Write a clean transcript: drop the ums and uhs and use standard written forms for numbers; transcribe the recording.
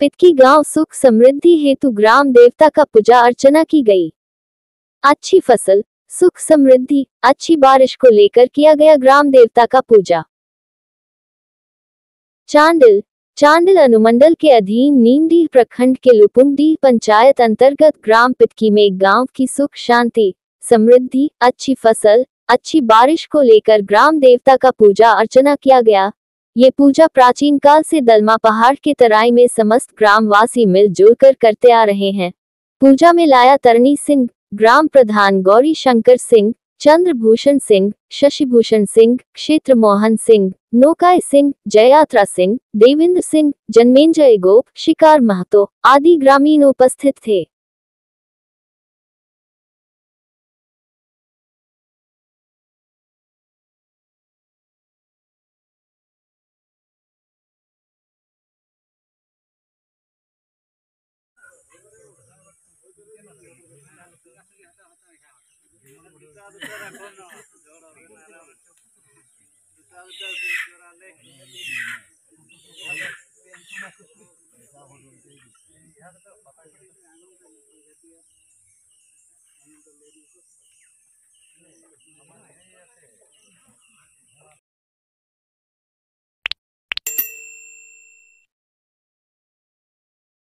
पितकी गांव सुख समृद्धि हेतु ग्राम देवता का पूजा अर्चना की गई। अच्छी फसल, सुख समृद्धि, अच्छी बारिश को लेकर किया गया ग्राम देवता का पूजा। चांडिल चांडिल अनुमंडल के अधीन नीमडीह प्रखंड के लुपुंगडीह पंचायत अंतर्गत ग्राम पितकी में एक गांव की सुख शांति समृद्धि अच्छी फसल अच्छी बारिश को लेकर ग्राम देवता का पूजा अर्चना किया गया। ये पूजा प्राचीन काल से दलमा पहाड़ के तराई में समस्त ग्रामवासी मिलजुल कर करते आ रहे हैं। पूजा में लाया तरनी सिंह, ग्राम प्रधान गौरी शंकर सिंह, चंद्रभूषण सिंह, शशिभूषण सिंह, क्षेत्र मोहन सिंह, नौकाय सिंह, जययात्रा सिंह, देवेंद्र सिंह, जन्मेंजय गोप, शिकार महतो आदि ग्रामीण उपस्थित थे।